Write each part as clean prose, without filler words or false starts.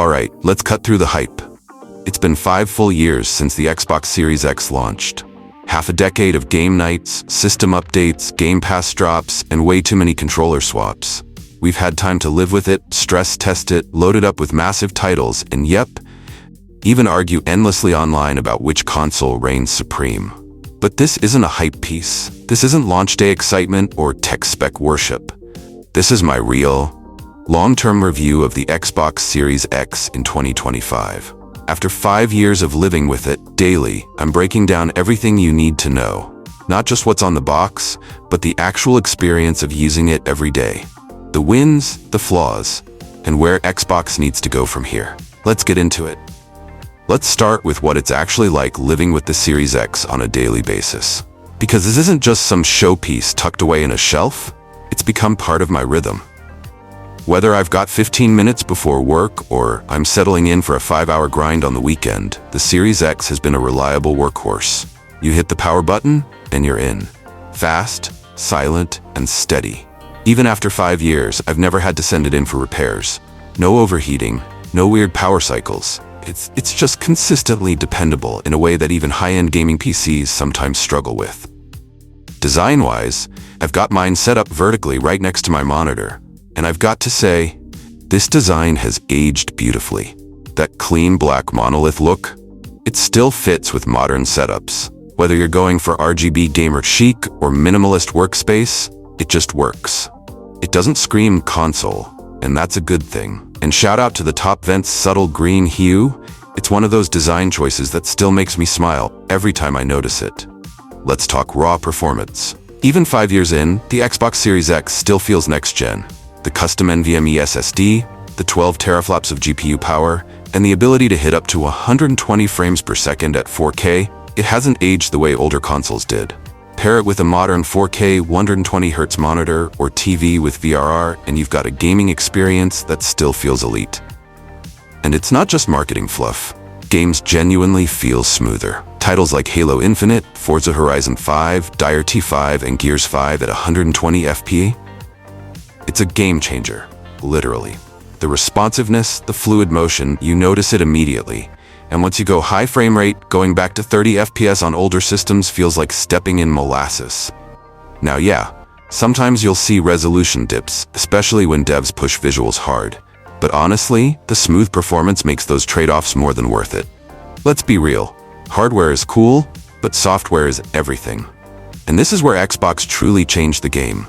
Alright, let's cut through the hype. It's been 5 full years since the Xbox Series X launched. Half a decade of game nights, system updates, Game Pass drops, and way too many controller swaps. We've had time to live with it, stress test it, load it up with massive titles, and yep, even argue endlessly online about which console reigns supreme. But this isn't a hype piece. This isn't launch day excitement or tech spec worship. This is my real, long-term review of the Xbox Series X in 2025. After 5 years of living with it daily, I'm breaking down everything you need to know. Not just what's on the box, but the actual experience of using it every day. The wins, the flaws, and where Xbox needs to go from here. Let's get into it. Let's start with what it's actually like living with the Series X on a daily basis. Because this isn't just some showpiece tucked away in a shelf, it's become part of my rhythm. Whether I've got 15 minutes before work or I'm settling in for a 5-hour grind on the weekend, the Series X has been a reliable workhorse. You hit the power button and you're in. Fast, silent, and steady. Even after 5 years, I've never had to send it in for repairs. No overheating, no weird power cycles. It's just consistently dependable in a way that even high-end gaming PCs sometimes struggle with. Design-wise, I've got mine set up vertically right next to my monitor. And I've got to say, this design has aged beautifully. That clean black monolith look, it still fits with modern setups. Whether you're going for RGB gamer chic or minimalist workspace, it just works. It doesn't scream console, and that's a good thing. And shout out to the top vent's subtle green hue, it's one of those design choices that still makes me smile every time I notice it. Let's talk raw performance. Even 5 years in, the Xbox Series X still feels next-gen. The custom NVMe SSD, the 12 teraflops of GPU power, and the ability to hit up to 120 frames per second at 4K, it hasn't aged the way older consoles did. Pair it with a modern 4K 120Hz monitor or TV with VRR, and you've got a gaming experience that still feels elite. And it's not just marketing fluff. Games genuinely feel smoother. Titles like Halo Infinite, Forza Horizon 5, Dire T5, and Gears 5 at 120 FPS? It's a game changer, literally. The responsiveness, the fluid motion, you notice it immediately. And once you go high frame rate, going back to 30 FPS on older systems feels like stepping in molasses. Now yeah, sometimes you'll see resolution dips, especially when devs push visuals hard. But honestly, the smooth performance makes those trade-offs more than worth it. Let's be real, hardware is cool, but software is everything. And this is where Xbox truly changed the game.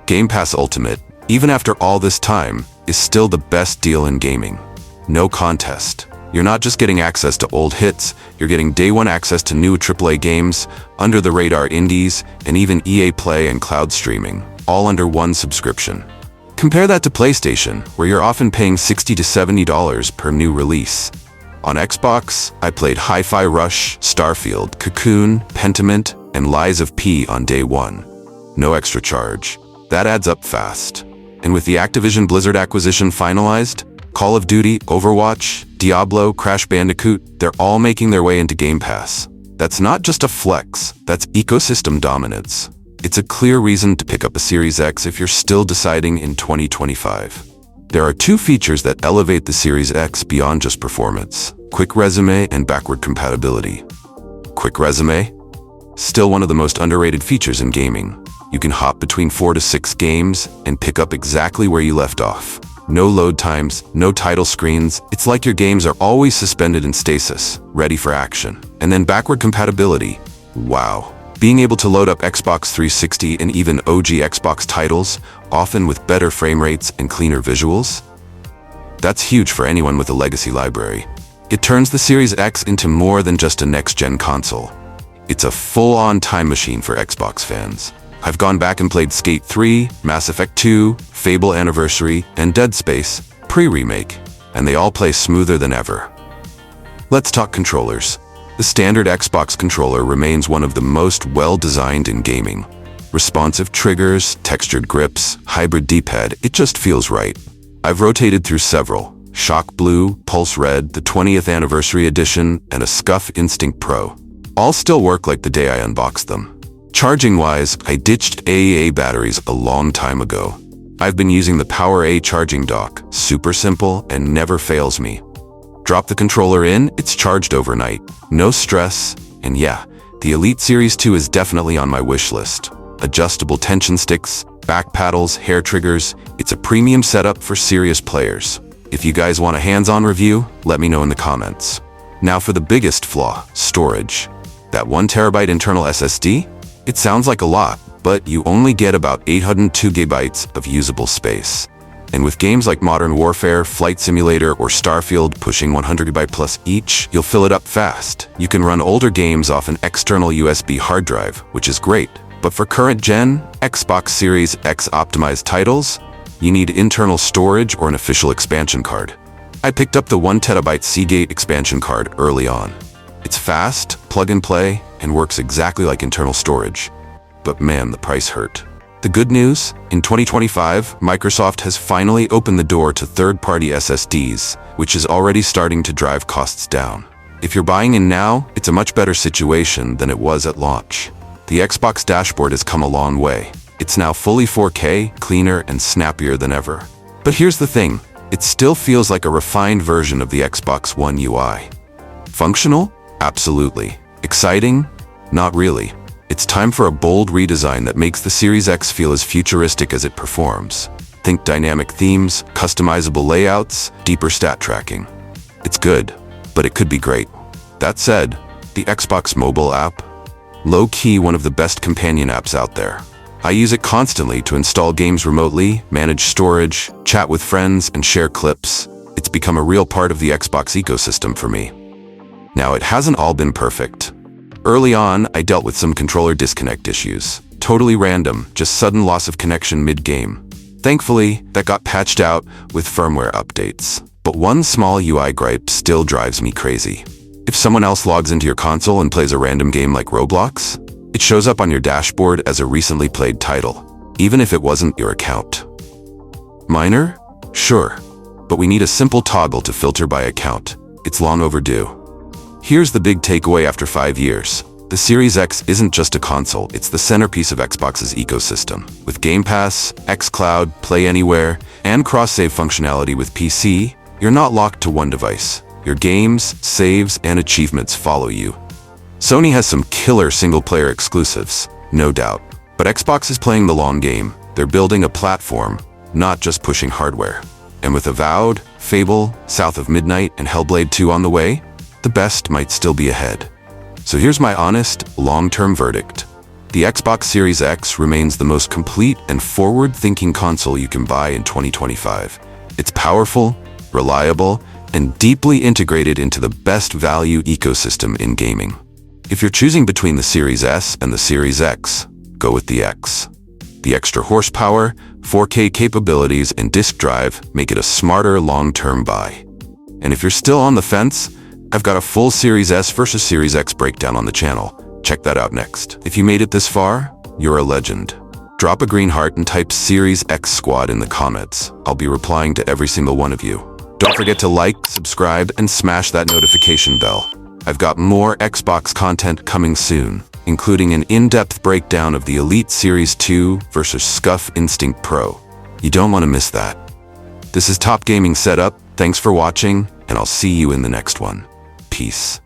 Game Pass Ultimate, even after all this time, is still the best deal in gaming. No contest. You're not just getting access to old hits, you're getting day one access to new AAA games, under-the-radar indies, and even EA Play and cloud streaming, all under one subscription. Compare that to PlayStation, where you're often paying $60 to $70 per new release. On Xbox, I played Hi-Fi Rush, Starfield, Cocoon, Pentiment, and Lies of P on day one. No extra charge. That adds up fast. And with the Activision Blizzard acquisition finalized, Call of Duty, Overwatch, Diablo, Crash Bandicoot, they're all making their way into Game Pass. That's not just a flex, that's ecosystem dominance. It's a clear reason to pick up a Series X if you're still deciding in 2025. There are 2 features that elevate the Series X beyond just performance: Quick Resume and backward compatibility. Quick Resume? Still one of the most underrated features in gaming. You can hop between 4 to 6 games and pick up exactly where you left off. No load times, no title screens. It's like your games are always suspended in stasis, ready for action. And then backward compatibility. Wow. Being able to load up Xbox 360 and even OG Xbox titles, often with better frame rates and cleaner visuals? That's huge for anyone with a legacy library. It turns the Series X into more than just a next-gen console. It's a full-on time machine for Xbox fans. I've gone back and played Skate 3, Mass Effect 2, Fable Anniversary, and Dead Space, pre-remake, and they all play smoother than ever. Let's talk controllers. The standard Xbox controller remains one of the most well-designed in gaming. Responsive triggers, textured grips, hybrid D-pad, it just feels right. I've rotated through several: Shock Blue, Pulse Red, the 20th Anniversary Edition, and a SCUF Instinct Pro. All still work like the day I unboxed them. Charging-wise, I ditched AAA batteries a long time ago. I've been using the PowerA charging dock, super simple and never fails me. Drop the controller in, it's charged overnight. No stress, and yeah, the Elite Series 2 is definitely on my wish list. Adjustable tension sticks, back paddles, hair triggers, it's a premium setup for serious players. If you guys want a hands-on review, let me know in the comments. Now for the biggest flaw, storage. That 1TB internal SSD? It sounds like a lot, but you only get about 802 GB of usable space. And with games like Modern Warfare, Flight Simulator, or Starfield pushing 100GB plus each, you'll fill it up fast. You can run older games off an external USB hard drive, which is great. But for current-gen, Xbox Series X optimized titles, you need internal storage or an official expansion card. I picked up the 1TB Seagate expansion card early on. It's fast, plug and play, and works exactly like internal storage. But man, the price hurt. The good news? In 2025, Microsoft has finally opened the door to third-party SSDs, which is already starting to drive costs down. If you're buying in now, it's a much better situation than it was at launch. The Xbox dashboard has come a long way. It's now fully 4K, cleaner, and snappier than ever. But here's the thing, it still feels like a refined version of the Xbox One UI. Functional? Absolutely. Exciting? Not really. It's time for a bold redesign that makes the Series X feel as futuristic as it performs. Think dynamic themes, customizable layouts, deeper stat tracking. It's good, but it could be great. That said, the Xbox mobile app? Low-key one of the best companion apps out there. I use it constantly to install games remotely, manage storage, chat with friends, and share clips. It's become a real part of the Xbox ecosystem for me. Now, it hasn't all been perfect. Early on, I dealt with some controller disconnect issues. Totally random, just sudden loss of connection mid-game. Thankfully, that got patched out with firmware updates. But one small UI gripe still drives me crazy. If someone else logs into your console and plays a random game like Roblox, it shows up on your dashboard as a recently played title, even if it wasn't your account. Minor? Sure. But we need a simple toggle to filter by account. It's long overdue. Here's the big takeaway after 5 years. The Series X isn't just a console, it's the centerpiece of Xbox's ecosystem. With Game Pass, xCloud, Play Anywhere, and cross-save functionality with PC, you're not locked to one device. Your games, saves, and achievements follow you. Sony has some killer single-player exclusives, no doubt. But Xbox is playing the long game. They're building a platform, not just pushing hardware. And with Avowed, Fable, South of Midnight, and Hellblade 2 on the way, the best might still be ahead. So here's my honest, long-term verdict. The Xbox Series X remains the most complete and forward-thinking console you can buy in 2025. It's powerful, reliable, and deeply integrated into the best value ecosystem in gaming. If you're choosing between the Series S and the Series X, go with the X. The extra horsepower, 4K capabilities, and disk drive make it a smarter long-term buy. And if you're still on the fence, I've got a full Series S versus Series X breakdown on the channel. Check that out next. If you made it this far, you're a legend. Drop a green heart and type Series X Squad in the comments. I'll be replying to every single one of you. Don't forget to like, subscribe, and smash that notification bell. I've got more Xbox content coming soon, including an in-depth breakdown of the Elite Series 2 versus SCUF Instinct Pro. You don't want to miss that. This is Top Gaming Setup. Thanks for watching, and I'll see you in the next one. Peace.